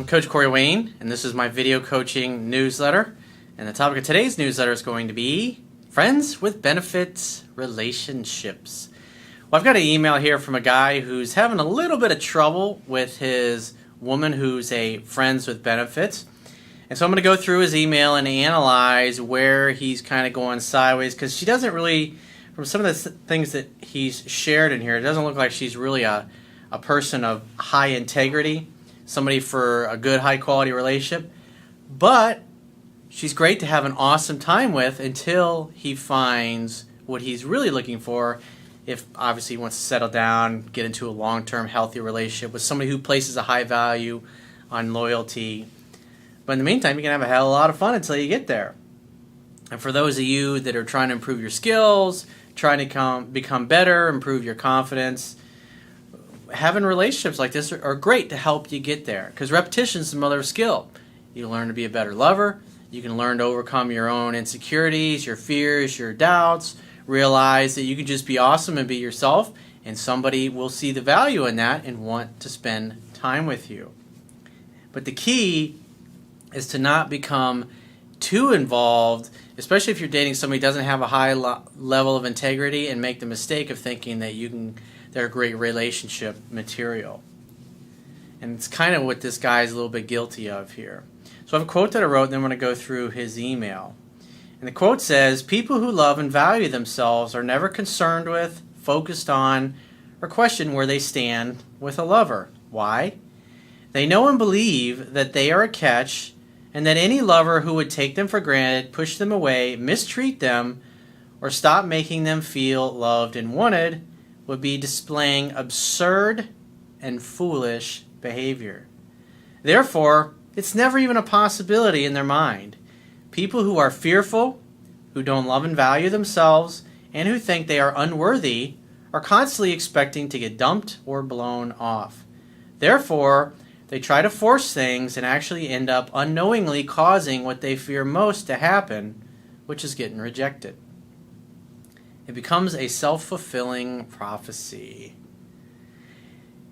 Coach Corey Wayne, and this is my video coaching newsletter. And the topic of today's newsletter is going to be friends with benefits relationships. Well, I've got an email here from a guy who's having a little bit of trouble with his woman who's a friends with benefits. And so I'm going to go through his email and analyze where he's kind of going sideways, because she doesn't really, from some of the things that he's shared in here, it doesn't look like she's really a person of high integrity, somebody for a good high quality relationship. But she's great to have an awesome time with until he finds what he's really looking for. If obviously he wants to settle down, get into a long-term healthy relationship with somebody who places a high value on loyalty. But in the meantime, you can have a hell of a lot of fun until you get there. And for those of you that are trying to improve your skills, trying to become better, improve your confidence, having relationships like this are great to help you get there, because repetition is the mother of skill. You learn to be a better lover. You can learn to overcome your own insecurities, your fears, your doubts. Realize that you can just be awesome and be yourself, and somebody will see the value in that and want to spend time with you. But the key is to not become too involved, especially if you're dating somebody who doesn't have a high level of integrity, and make the mistake of thinking that they're great relationship material. And it's kind of what this guy is a little bit guilty of here. So I have a quote that I wrote, and then I'm going to go through his email. And the quote says, "People who love and value themselves are never concerned with, focused on, or question where they stand with a lover. Why? They know and believe that they are a catch, and that any lover who would take them for granted, push them away, mistreat them, or stop making them feel loved and wanted would be displaying absurd and foolish behavior. Therefore, it's never even a possibility in their mind. People who are fearful, who don't love and value themselves, and who think they are unworthy are constantly expecting to get dumped or blown off. Therefore, they try to force things and actually end up unknowingly causing what they fear most to happen, which is getting rejected. It becomes a self-fulfilling prophecy."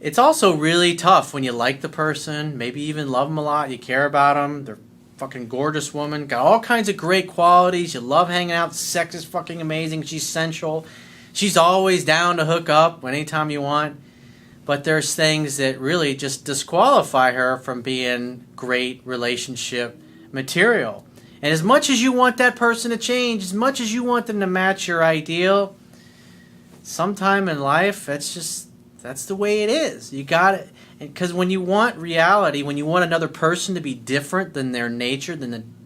It's also really tough when you like the person, maybe even love them a lot, you care about them, they're a fucking gorgeous woman, got all kinds of great qualities, you love hanging out, sex is fucking amazing, she's sensual, she's always down to hook up anytime you want. But there's things that really just disqualify her from being great relationship material. And as much as you want that person to change, as much as you want them to match your ideal, sometime in life, that's the way it is. You got it. Because when you want reality, when you want another person to be different than their nature,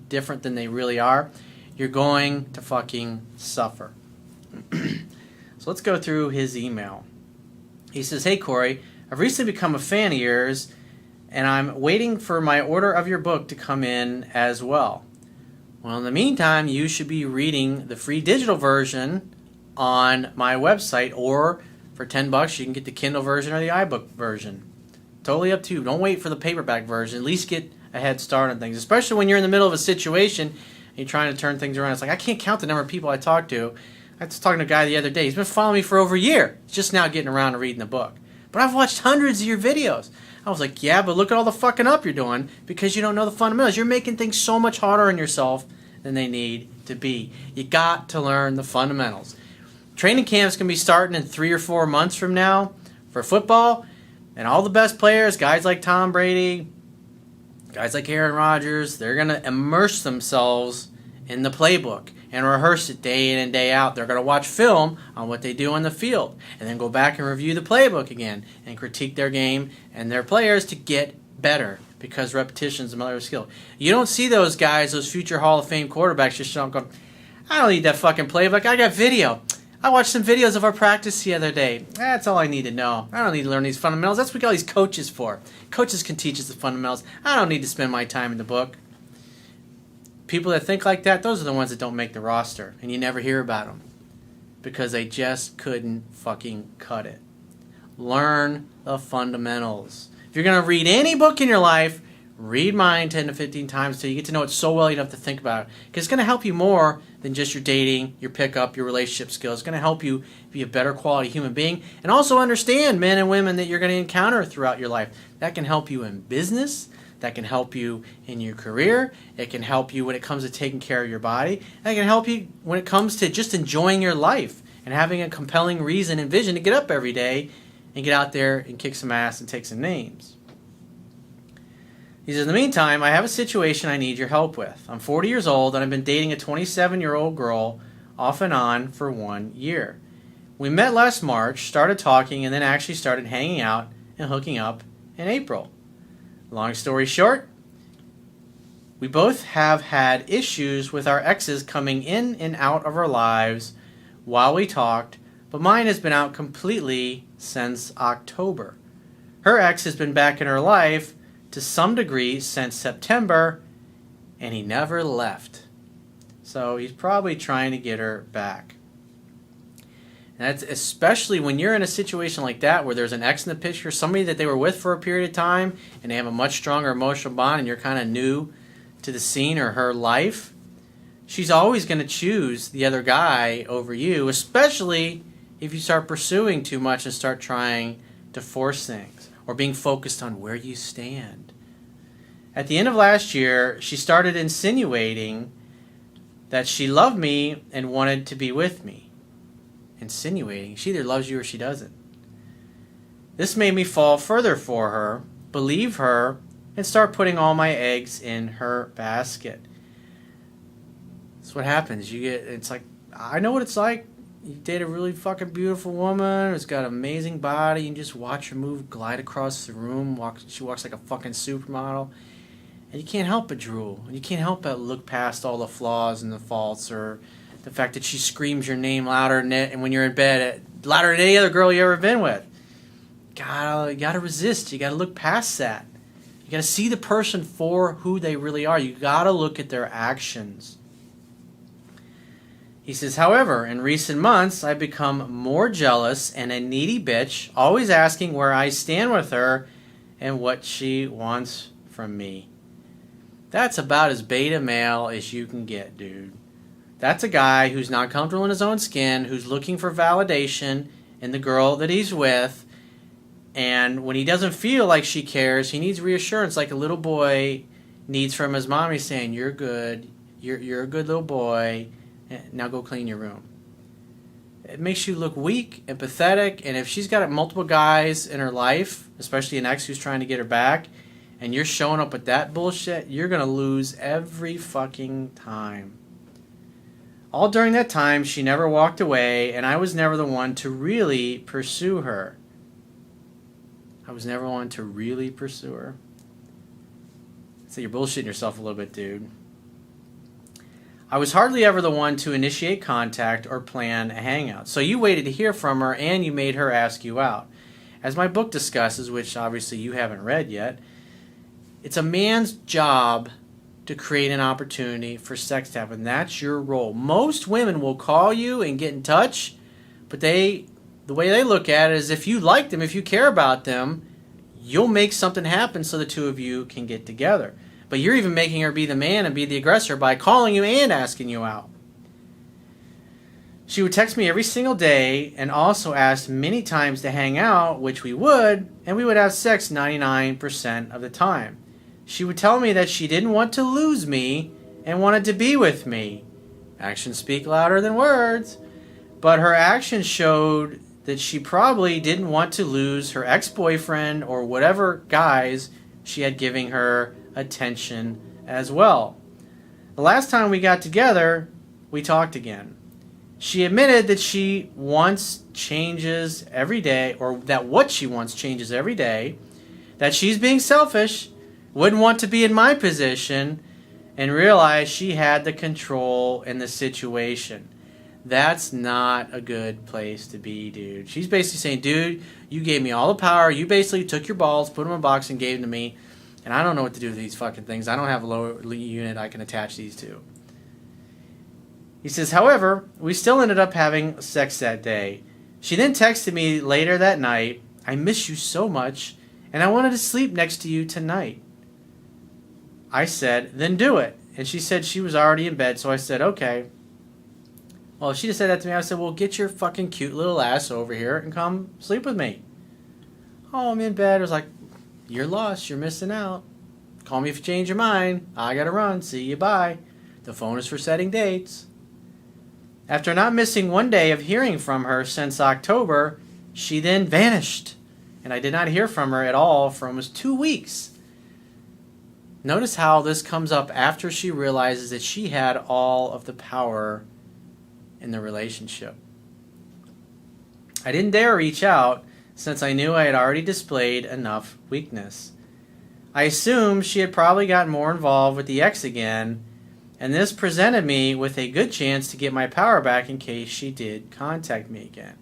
different than they really are, you're going to fucking suffer. So let's go through his email. He says, "Hey Corey, I've recently become a fan of yours, and I'm waiting for my order of your book to come in as well. Well, in the meantime, you should be reading the free digital version on my website, or for $10 you can get the Kindle version or the iBook version. Totally up to you. Don't wait for the paperback version. At least get a head start on things, especially when you're in the middle of a situation and you're trying to turn things around. It's like, I can't count the number of people I talk to. I was talking to a guy the other day. He's been following me for over a year. He's just now getting around to reading the book. But I've watched hundreds of your videos." I was like, "Yeah, but look at all the fucking up you're doing because you don't know the fundamentals. You're making things so much harder on yourself than they need to be. You got to learn the fundamentals." Training camps can be starting in 3 or 4 months from now for football, and all the best players, guys like Tom Brady, guys like Aaron Rodgers, they're going to immerse themselves in the playbook and rehearse it day in and day out. They're going to watch film on what they do on the field and then go back and review the playbook again and critique their game and their players to get better, because repetition is the mother of skill. You don't see those guys, those future Hall of Fame quarterbacks, just showing up going, "I don't need that fucking playbook. I got video. I watched some videos of our practice the other day. That's all I need to know. I don't need to learn these fundamentals. That's what we got all these coaches for. Coaches can teach us the fundamentals. I don't need to spend my time in the book." People that think like that, those are the ones that don't make the roster, and you never hear about them because they just couldn't fucking cut it. Learn the fundamentals. If you're going to read any book in your life, read mine 10 to 15 times till you get to know it so well you don't have to think about it. Because it's going to help you more than just your dating, your pickup, your relationship skills. It's going to help you be a better quality human being and also understand men and women that you're going to encounter throughout your life. That can help you in business. that can help you in your career. It can help you when it comes to taking care of your body. And it can help you when it comes to just enjoying your life and having a compelling reason and vision to get up every day and get out there and kick some ass and take some names. He says, in the meantime, I have a situation I need your help with. I'm 40 years old and I've been dating a 27-year-old girl off and on for 1 year. We met last March, started talking, and then actually started hanging out and hooking up in April. Long story short, we both have had issues with our exes coming in and out of our lives while we talked, but mine has been out completely since October. Her ex has been back in her life to some degree since September, and he never left. So he's probably trying to get her back. And that's especially when you're in a situation like that where there's an ex in the picture, somebody that they were with for a period of time, and they have a much stronger emotional bond, and you're kind of new to the scene or her life. She's always going to choose the other guy over you, especially if you start pursuing too much and start trying to force things or being focused on where you stand. At the end of last year, she started insinuating that she loved me and wanted to be with me. Insinuating. She either loves you or she doesn't. This made me fall further for her, believe her, and start putting all my eggs in her basket. That's what happens. It's like, I know what it's like. You date a really fucking beautiful woman who's got an amazing body. You can just watch her glide across the room. She walks like a fucking supermodel. And you can't help but drool. And you can't help but look past all the flaws and the faults, or the fact that she screams your name louder and when you're in bed, louder than any other girl you ever been with. You gotta resist. You gotta look past that. You gotta see the person for who they really are. You gotta look at their actions. He says, however, in recent months, I've become more jealous and a needy bitch, always asking where I stand with her and what she wants from me. That's about as beta male as you can get, dude. That's a guy who's not comfortable in his own skin, who's looking for validation in the girl that he's with, and when he doesn't feel like she cares, he needs reassurance like a little boy needs from his mommy saying, you're good, you're a good little boy, now go clean your room. It makes you look weak and pathetic, and if she's got multiple guys in her life, especially an ex who's trying to get her back, and you're showing up with that bullshit, you're going to lose every fucking time. All during that time, she never walked away, and I was never the one to really pursue her. So you're bullshitting yourself a little bit, dude. I was hardly ever the one to initiate contact or plan a hangout. So you waited to hear from her, and you made her ask you out. As my book discusses, which obviously you haven't read yet, it's a man's job to create an opportunity for sex to happen. That's your role. Most women will call you and get in touch, but the way they look at it is if you like them, if you care about them, you'll make something happen so the two of you can get together. But you're even making her be the man and be the aggressor by calling you and asking you out. She would text me every single day and also asked many times to hang out, which we would, and we would have sex 99% of the time. She would tell me that she didn't want to lose me and wanted to be with me. Actions speak louder than words. But her actions showed that she probably didn't want to lose her ex-boyfriend or whatever guys she had giving her attention as well. The last time we got together, we talked again. She admitted that she wants changes every day, or that what she wants changes every day, that she's being selfish, wouldn't want to be in my position, and realized she had the control in the situation. That's not a good place to be, dude. She's basically saying, dude, you gave me all the power. You basically took your balls, put them in a box, and gave them to me. And I don't know what to do with these fucking things. I don't have a lower unit I can attach these to. He says, however, we still ended up having sex that day. She then texted me later that night, I miss you so much, and I wanted to sleep next to you tonight. I said, then do it. And she said she was already in bed, so I said, okay. Well, if she just said that to me, I said, well, get your fucking cute little ass over here and come sleep with me. Oh, I'm in bed. I was like, you're lost. You're missing out. Call me if you change your mind. I gotta run. See you, bye. The phone is for setting dates. After not missing one day of hearing from her since October, she then vanished, and I did not hear from her at all for almost 2 weeks. Notice how this comes up after she realizes that she had all of the power in the relationship. I didn't dare reach out since I knew I had already displayed enough weakness. I assumed she had probably gotten more involved with the ex again, and this presented me with a good chance to get my power back in case she did contact me again.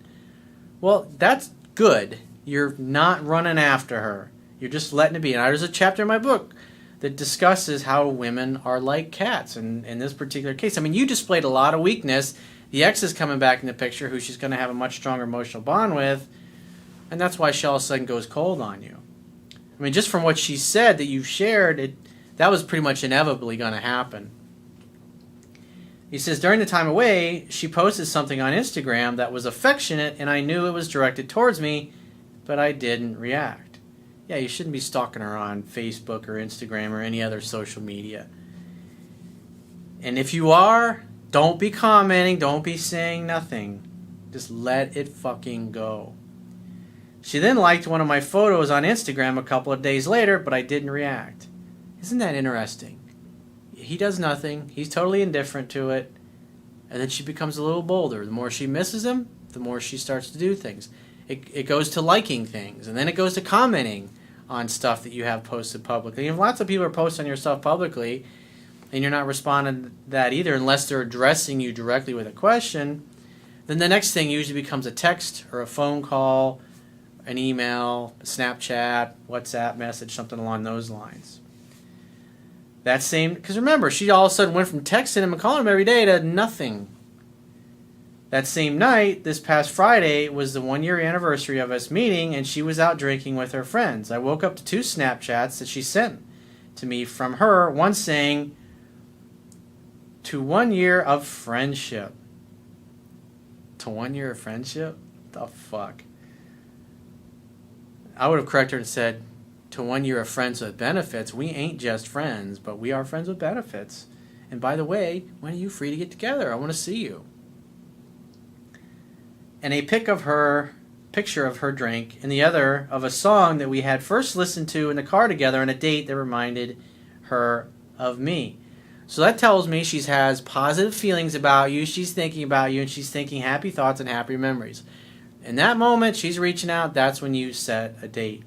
Well, that's good. You're not running after her. You're just letting it be. And there's a chapter in my book that discusses how women are like cats. And in this particular case, I mean, you displayed a lot of weakness. The ex is coming back in the picture, who she's going to have a much stronger emotional bond with, and that's why she all of a sudden goes cold on you. I mean, just from what she said that you shared, that was pretty much inevitably going to happen. He says, during the time away, she posted something on Instagram that was affectionate, and I knew it was directed towards me, but I didn't react. Yeah, you shouldn't be stalking her on Facebook or Instagram or any other social media. And if you are, don't be commenting, don't be saying nothing. Just let it fucking go. She then liked one of my photos on Instagram a couple of days later, but I didn't react. Isn't that interesting? He does nothing. He's totally indifferent to it. And then she becomes a little bolder. The more she misses him, the more she starts to do things. It goes to liking things, and then it goes to commenting on stuff that you have posted publicly. And if lots of people are posting your stuff publicly, and you're not responding to that either, unless they're addressing you directly with a question, then the next thing usually becomes a text or a phone call, an email, a Snapchat, WhatsApp message, something along those lines. That same, because remember, she all of a sudden went from texting him and calling him every day to nothing. That same night, this past Friday, was the 1-year anniversary of us meeting, and she was out drinking with her friends. I woke up to 2 Snapchats that she sent to me from her, one saying, to 1 year of friendship. To 1 year of friendship? The fuck? I would have corrected her and said, to 1 year of friends with benefits. We ain't just friends, but we are friends with benefits. And by the way, when are you free to get together? I want to see you. And a picture of her drink, and the other of a song that we had first listened to in the car together on a date that reminded her of me. So that tells me she has positive feelings about you, she's thinking about you, and she's thinking happy thoughts and happy memories. In that moment, she's reaching out, that's when you set a date.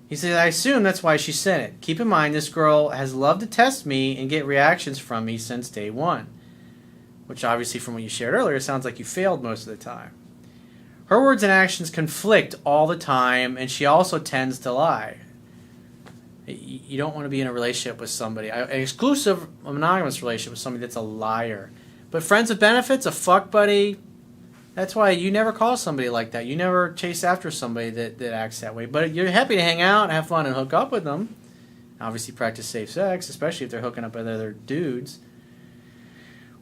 He says, I assume that's why she sent it. Keep in mind, this girl has loved to test me and get reactions from me since day one. Which obviously, from what you shared earlier, sounds like you failed most of the time. Her words and actions conflict all the time, and she also tends to lie. You don't want to be in a relationship with somebody, an exclusive monogamous relationship with somebody that's a liar. But friends with benefits, a fuck buddy, that's why you never call somebody like that. You never chase after somebody that acts that way. But you're happy to hang out, have fun, and hook up with them. Obviously practice safe sex, especially if they're hooking up with other dudes.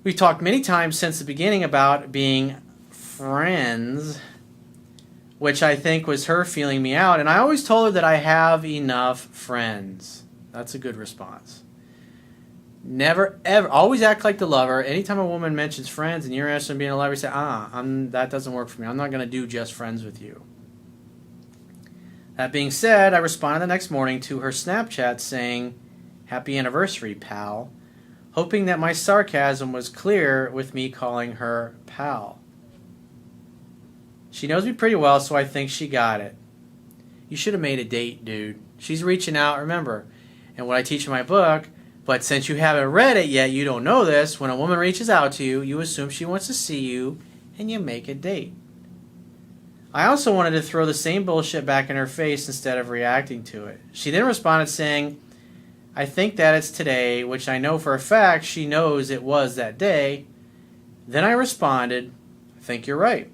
We've talked many times since the beginning about being friends, which I think was her feeling me out. And I always told her that I have enough friends. That's a good response. Never, ever, always act like the lover. Anytime a woman mentions friends and you're interested in being a lover, you say, that doesn't work for me. I'm not going to do just friends with you. That being said, I responded the next morning to her Snapchat saying, happy anniversary, pal, hoping that my sarcasm was clear with me calling her pal. She knows me pretty well, so I think she got it. You should have made a date, dude. She's reaching out, remember. And what I teach in my book, but since you haven't read it yet, you don't know this. When a woman reaches out to you, you assume she wants to see you, and you make a date. I also wanted to throw the same bullshit back in her face instead of reacting to it. She then responded saying, I think that it's today, which I know for a fact she knows it was that day. Then I responded, I think you're right.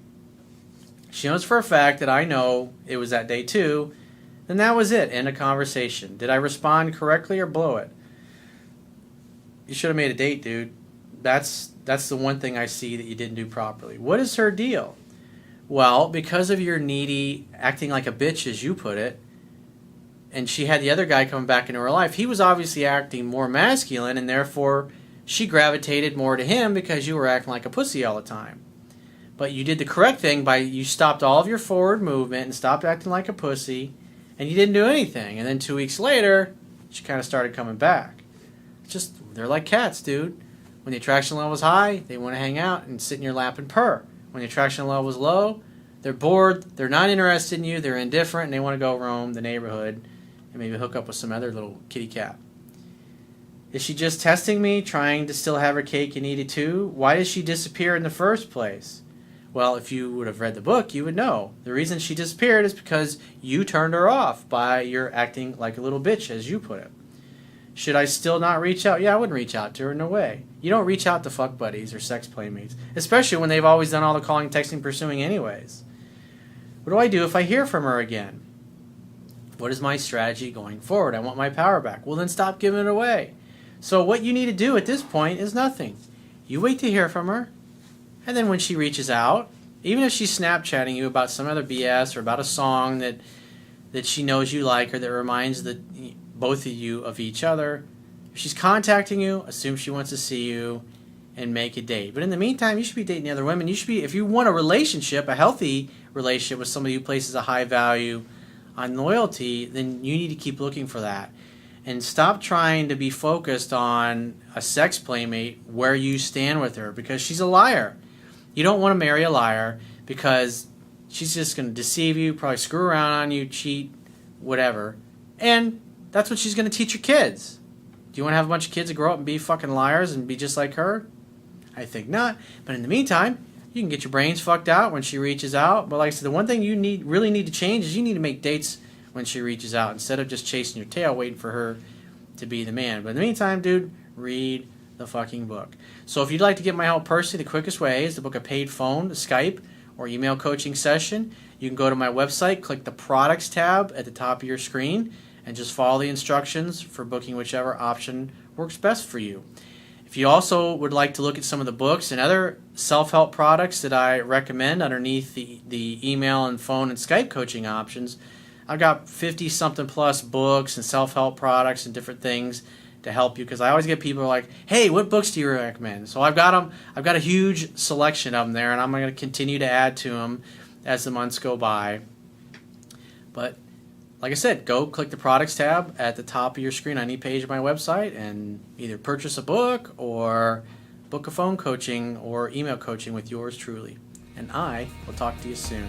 She knows for a fact that I know it was that day too. Then that was it. End of conversation. Did I respond correctly or blow it? You should have made a date, dude. That's the one thing I see that you didn't do properly. What is her deal? Well, because of your needy, acting like a bitch as you put it, and she had the other guy coming back into her life, he was obviously acting more masculine, and therefore she gravitated more to him because you were acting like a pussy all the time. But you did the correct thing by you stopped all of your forward movement and stopped acting like a pussy, and you didn't do anything. And then 2 weeks later, she kind of started coming back. It's just, they're like cats, dude. When the attraction level is high, they want to hang out and sit in your lap and purr. When the attraction level is low, they're bored, they're not interested in you, they're indifferent, and they want to go roam the neighborhood and maybe hook up with some other little kitty cat. Is she just testing me, trying to still have her cake and eat it too? Why did she disappear in the first place? Well, if you would have read the book, you would know. The reason she disappeared is because you turned her off by your acting like a little bitch, as you put it. Should I still not reach out? Yeah, I wouldn't reach out to her, no way. You don't reach out to fuck buddies or sex playmates, especially when they've always done all the calling, texting, pursuing anyways. What do I do if I hear from her again? What is my strategy going forward? I want my power back. Well, then stop giving it away. So what you need to do at this point is nothing. You wait to hear from her, and then when she reaches out, even if she's Snapchatting you about some other BS or about a song that she knows you like or that reminds both of you of each other, if she's contacting you, assume she wants to see you and make a date. But in the meantime, you should be dating other women. You should be, if you want a relationship, a healthy relationship with somebody who places a high value on loyalty, then you need to keep looking for that. And stop trying to be focused on a sex playmate where you stand with her, because she's a liar. You don't want to marry a liar because she's just going to deceive you, probably screw around on you, cheat, whatever. And that's what she's going to teach your kids. Do you want to have a bunch of kids that grow up and be fucking liars and be just like her? I think not. But in the meantime, you can get your brains fucked out when she reaches out. But like I said, the one thing you really need to change is you need to make dates when she reaches out instead of just chasing your tail waiting for her to be the man. But in the meantime, dude, read the fucking book. So if you'd like to get my help personally, the quickest way is to book a paid phone, Skype, or email coaching session. You can go to my website, click the products tab at the top of your screen, and just follow the instructions for booking whichever option works best for you. If you also would like to look at some of the books and other self-help products that I recommend underneath the email and phone and Skype coaching options, I've got 50-something plus books and self-help products and different things to help you, because I always get people who are like, hey, what books do you recommend? So I've got them. I've got a huge selection of them there, and I'm going to continue to add to them as the months go by. But like I said, go click the products tab at the top of your screen on any page of my website and either purchase a book or book a phone coaching or email coaching with yours truly. And I will talk to you soon.